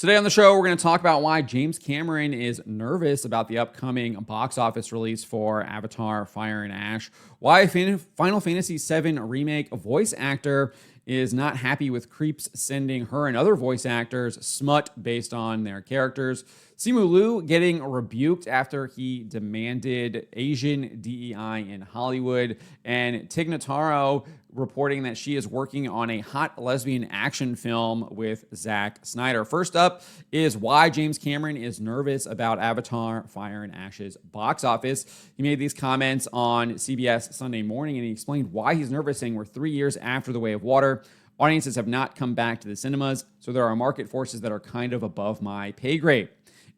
Today on the show, we're going to talk about why James Cameron is nervous about the upcoming box office release for Avatar: Fire and Ash, why Final Fantasy VII Remake voice actor is not happy with creeps sending her and other voice actors smut based on their characters, Simu Liu getting rebuked after he demanded Asian DEI in Hollywood, and Tig Notaro reporting that she is working on a hot lesbian action film with Zack Snyder. First up is why James Cameron is nervous about Avatar: Fire and Ash's box office. He made these comments on CBS Sunday Morning, and he explained why he's nervous, saying we're 3 years after The Way of Water. Audiences have not come back to the cinemas, so there are market forces that are kind of above my pay grade.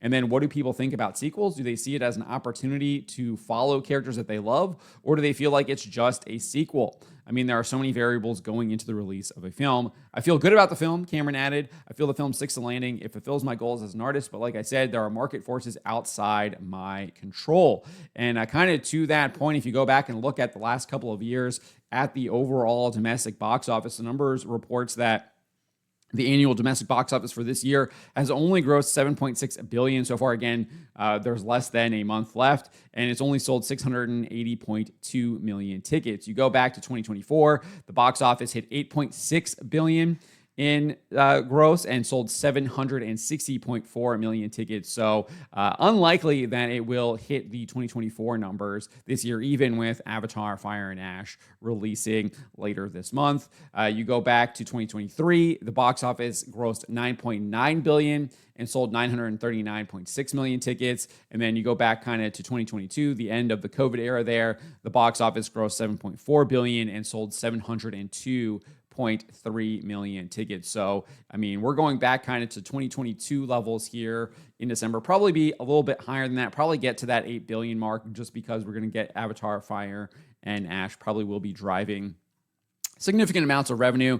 And then what do people think about sequels? Do they see it as an opportunity to follow characters that they love, or do they feel like it's just a sequel? I mean, there are so many variables going into the release of a film. I feel good about the film, Cameron added. I feel the film sticks the landing. It fulfills my goals as an artist, but like I said, there are market forces outside my control. And kind of to that point, if you go back and look at the last couple of years at the overall domestic box office, the numbers reports that the annual domestic box office for this year has only grossed $7.6 billion so far. Again, there's less than a month left, and it's only sold 680.2 million tickets. You go back to 2024, the box office hit $8.6 billion in gross and sold 760.4 million tickets. So unlikely that it will hit the 2024 numbers this year, even with Avatar: Fire and Ash releasing later this month. You go back to 2023, the box office grossed $9.9 billion and sold 939.6 million tickets. And then you go back kind of to 2022, the end of the COVID era there, the box office grossed $7.4 billion and sold 702.3 million tickets. So, I mean, we're going back kind of to 2022 levels here in December. Probably be a little bit higher than that. Probably get to that 8 billion mark just because we're going to get Avatar: Fire and Ash probably will be driving significant amounts of revenue.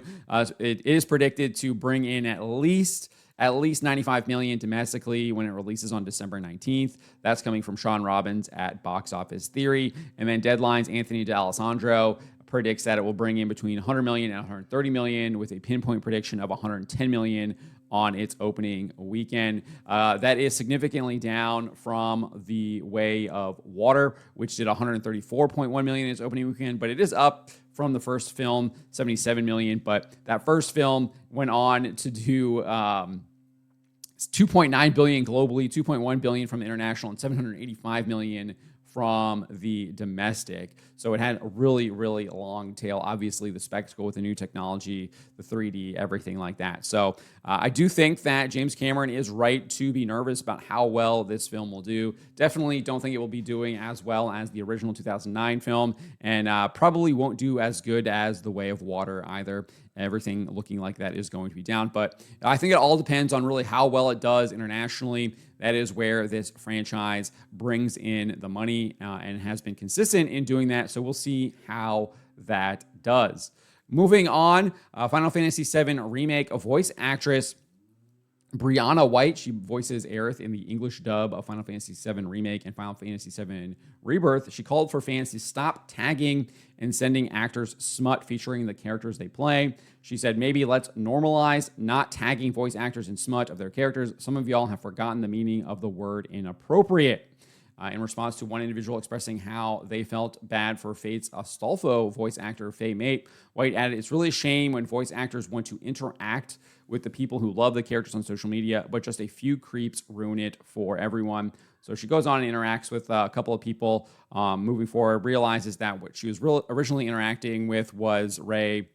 It is predicted to bring in at least 95 million domestically when it releases on December 19th. That's coming from Sean Robbins at Box Office Theory. And then Deadline's Anthony D'Alessandro predicts that it will bring in between 100 million and 130 million, with a pinpoint prediction of 110 million on its opening weekend. That is significantly down from The Way of Water, which did 134.1 million in its opening weekend, but it is up from the first film, 77 million. But that first film went on to do 2.9 billion globally, 2.1 billion from the international, and 785 million from the domestic. So it had a really, really long tail. Obviously, the spectacle with the new technology, the 3D, everything like that. So I do think that James Cameron is right to be nervous about how well this film will do. Definitely don't think it will be doing as well as the original 2009 film, and probably won't do as good as The Way of Water either. Everything looking like that is going to be down. But I think it all depends on really how well it does internationally. That is where this franchise brings in the money and has been consistent in doing that. So we'll see how that does. Moving on, Final Fantasy VII Remake, a voice actress Brianna White, she voices Aerith in the English dub of Final Fantasy VII Remake and Final Fantasy VII Rebirth. She called for fans to stop tagging and sending actors smut featuring the characters they play. She said, maybe let's normalize not tagging voice actors in smut of their characters. Some of y'all have forgotten the meaning of the word inappropriate. In response to one individual expressing how they felt bad for Fate's Astolfo voice actor, Faye Mate, White added, it's really a shame when voice actors want to interact with the people who love the characters on social media, but just a few creeps ruin it for everyone. So she goes on and interacts with a couple of people moving forward, realizes that what she was originally interacting with was Ray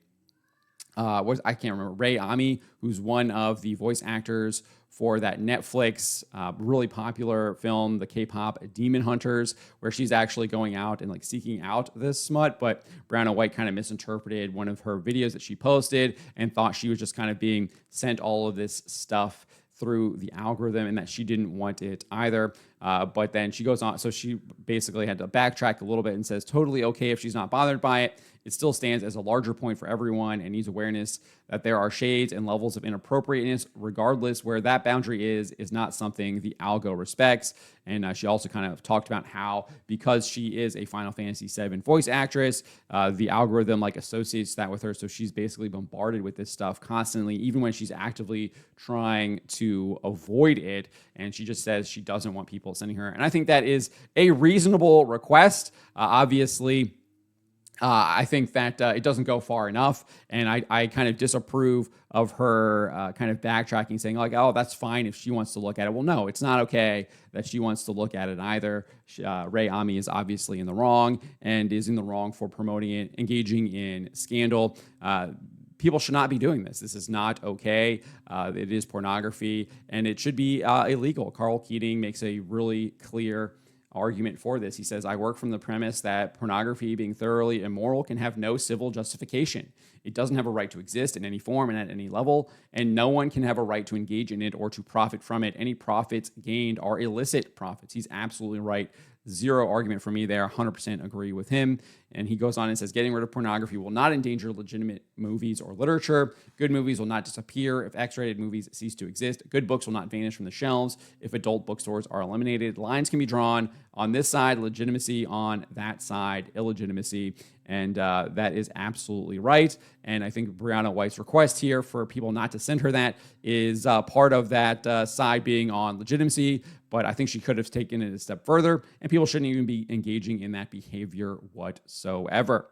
Ami, who's one of the voice actors for that Netflix really popular film, the K-pop Demon Hunters, where she's actually going out and like seeking out this smut. But Brianna White kind of misinterpreted one of her videos that she posted and thought she was just kind of being sent all of this stuff through the algorithm and that she didn't want it either. But then she goes on. So she basically had to backtrack a little bit and says, totally okay if she's not bothered by it. It still stands as a larger point for everyone and needs awareness that there are shades and levels of inappropriateness, regardless where that boundary is not something the algo respects. And she also kind of talked about how, because she is a Final Fantasy VII voice actress, the algorithm like associates that with her. So she's basically bombarded with this stuff constantly, even when she's actively trying to avoid it. And she just says she doesn't want people sending her. And I think that is a reasonable request. Obviously, I think that it doesn't go far enough, and I kind of disapprove of her kind of backtracking, saying like, oh, that's fine if she wants to look at it. Well, no, it's not okay that she wants to look at it either. Ray Ami is obviously in the wrong and is in the wrong for promoting it, engaging in scandal. People should not be doing this. This is not okay. It is pornography, and it should be illegal. Carl Keating makes a really clear argument for this. He says, I work from the premise that pornography, being thoroughly immoral, can have no civil justification. It doesn't have a right to exist in any form and at any level, and no one can have a right to engage in it or to profit from it. Any profits gained are illicit profits. He's absolutely right. Zero argument for me there. 100% agree with him. And he goes on and says, getting rid of pornography will not endanger legitimate movies or literature. Good movies will not disappear if X-rated movies cease to exist. Good books will not vanish from the shelves if adult bookstores are eliminated. Lines can be drawn on this side, legitimacy, on that side, illegitimacy. And that is absolutely right. And I think Brianna White's request here for people not to send her that is part of that side being on legitimacy. But I think she could have taken it a step further, and people shouldn't even be engaging in that behavior whatsoever.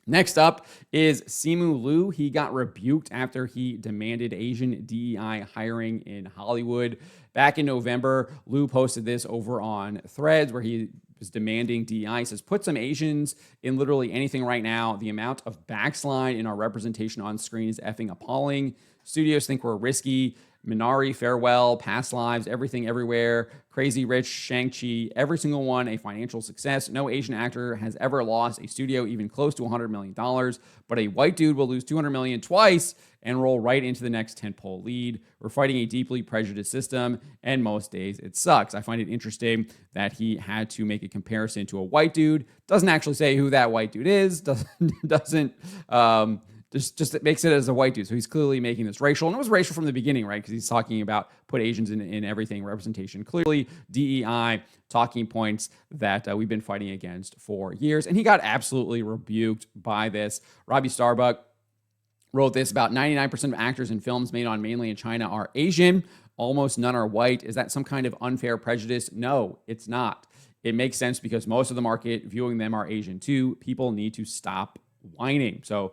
Next up is Simu Liu. He got rebuked after he demanded Asian DEI hiring in Hollywood. Back in November, Liu posted this over on Threads where he was demanding DEI. He says, put some Asians in literally anything right now. The amount of backslide in our representation on screen is effing appalling. Studios think we're risky. Minari, Farewell, Past Lives, Everything Everywhere, Crazy Rich, Shang-Chi, every single one a financial success. No Asian actor has ever lost a studio even close to $100 million, but a white dude will lose $200 million twice and roll right into the next tentpole lead. We're fighting a deeply prejudiced system, and most days it sucks. I find it interesting that he had to make a comparison to a white dude. Doesn't actually say who that white dude is. Just it makes it as a white dude. So he's clearly making this racial. And it was racial from the beginning, right? Because he's talking about put Asians in everything, representation. Clearly, DEI talking points that we've been fighting against for years. And he got absolutely rebuked by this. Robbie Starbuck wrote this about 99% of actors in films made on mainland China are Asian. Almost none are white. Is that some kind of unfair prejudice? No, it's not. It makes sense because most of the market viewing them are Asian too. People need to stop whining. So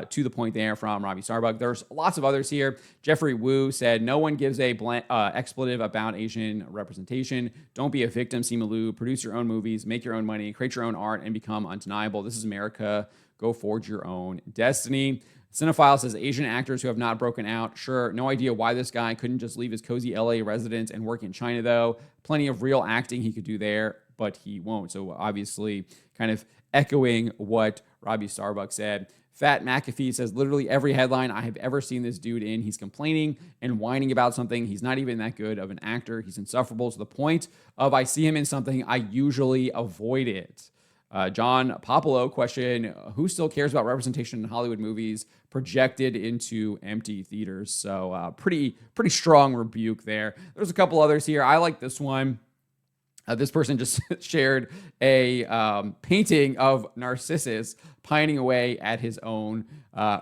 to the point there from Robbie Starbuck. There's lots of others here. Jeffrey Wu said, no one gives a expletive about Asian representation. Don't be a victim, Simu Liu. Produce your own movies, make your own money, create your own art, and become undeniable. This is America. Go forge your own destiny. Cinephile says, Asian actors who have not broken out. Sure, no idea why this guy couldn't just leave his cozy LA residence and work in China, though. Plenty of real acting he could do there, but he won't. So obviously kind of echoing what Robbie Starbuck said. Fat McAfee says, literally every headline I have ever seen this dude in, he's complaining and whining about something. He's not even that good of an actor. He's insufferable to the point of I see him in something, I usually avoid it. John Popolo question, who still cares about representation in Hollywood movies projected into empty theaters? So pretty strong rebuke there. There's a couple others here. I like this one. This person just shared a painting of Narcissus pining away at his own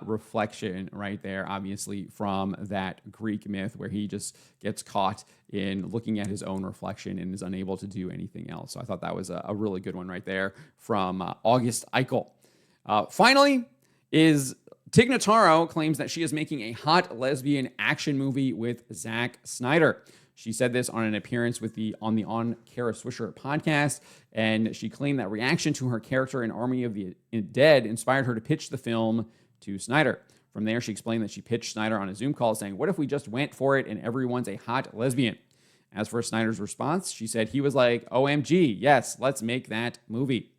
reflection right there, obviously from that Greek myth where he just gets caught in looking at his own reflection and is unable to do anything else. So I thought that was a really good one right there from August Eichel. Finally is Tig Notaro claims that she is making a hot lesbian action movie with Zack Snyder. She said this on an appearance on the Kara Swisher podcast, and she claimed that reaction to her character in Army of the Dead inspired her to pitch the film to Snyder. From there, she explained that she pitched Snyder on a Zoom call saying, what if we just went for it and everyone's a hot lesbian? As for Snyder's response, she said he was like, OMG, yes, let's make that movie.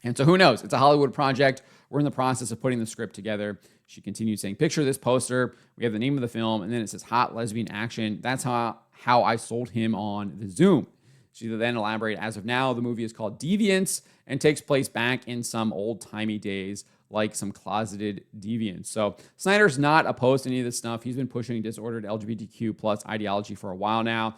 And so who knows? It's a Hollywood project. We're in the process of putting the script together. She continued saying, picture this poster. We have the name of the film, and then it says hot lesbian action. That's how I sold him on the Zoom. She then elaborated, as of now, the movie is called Deviants and takes place back in some old-timey days, like some closeted deviants. So Snyder's not opposed to any of this stuff. He's been pushing disordered LGBTQ plus ideology for a while now.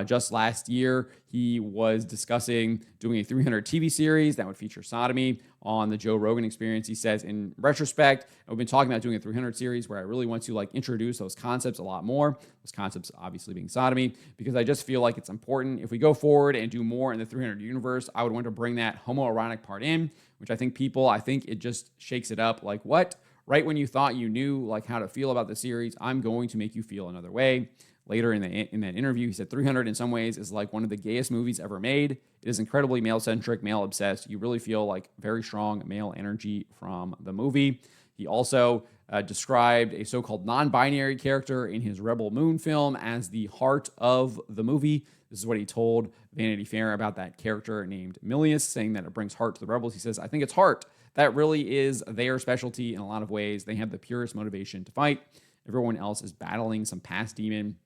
Just last year, he was discussing doing a 300 TV series that would feature sodomy on the Joe Rogan Experience. He says, in retrospect, we've been talking about doing a 300 series where I really want to introduce those concepts a lot more. Those concepts obviously being sodomy, because I just feel like it's important. If we go forward and do more in the 300 universe, I would want to bring that homoerotic part in, which I think it just shakes it up. Like, what? Right when you thought you knew how to feel about the series, I'm going to make you feel another way. Later in that interview, he said 300 in some ways is like one of the gayest movies ever made. It is incredibly male-centric, male-obsessed. You really feel very strong male energy from the movie. He also described a so-called non-binary character in his Rebel Moon film as the heart of the movie. This is what he told Vanity Fair about that character named Milius, saying that it brings heart to the rebels. He says, I think it's heart. That really is their specialty in a lot of ways. They have the purest motivation to fight. Everyone else is battling some past demon.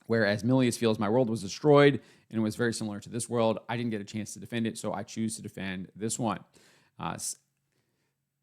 Whereas Milius feels my world was destroyed and it was very similar to this world. I didn't get a chance to defend it, so I choose to defend this one.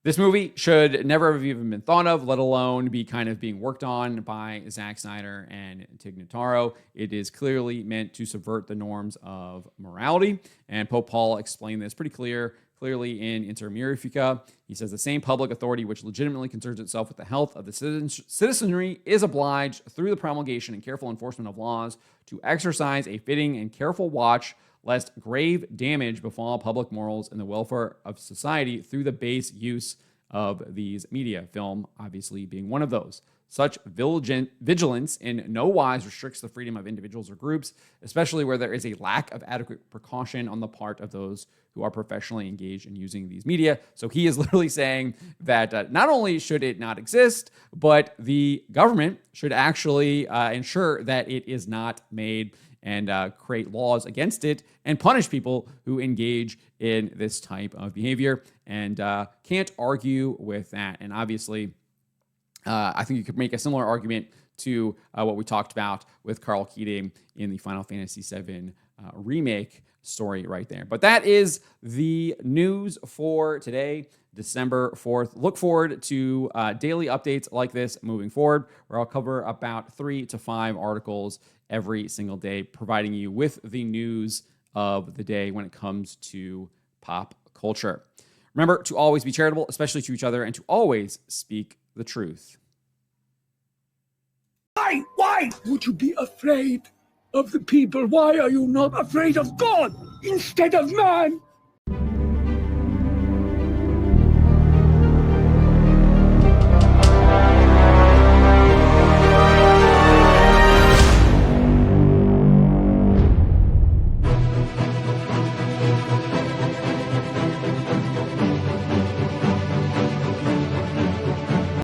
This movie should never have even been thought of, let alone be kind of being worked on by Zack Snyder and Tig Notaro. It is clearly meant to subvert the norms of morality, and Pope Paul explained this pretty clearly in Inter Mirifica. He says the same public authority which legitimately concerns itself with the health of the citizenry is obliged through the promulgation and careful enforcement of laws to exercise a fitting and careful watch lest grave damage befall public morals and the welfare of society through the base use of these media, film obviously being one of those. Such vigilance in no wise restricts the freedom of individuals or groups, especially where there is a lack of adequate precaution on the part of those who are professionally engaged in using these media. So he is literally saying that not only should it not exist, but the government should actually ensure that it is not made and create laws against it and punish people who engage in this type of behavior, and can't argue with that. And obviously, I think you could make a similar argument to what we talked about with Carl Keating in the Final Fantasy VII remake story right there. But that is the news for today, December 4th. Look forward to daily updates like this moving forward, where I'll cover about 3 to 5 articles every single day, providing you with the news of the day when it comes to pop culture. Remember to always be charitable, especially to each other, and to always speak the truth. Why would you be afraid of the people? Why are you not afraid of God instead of man?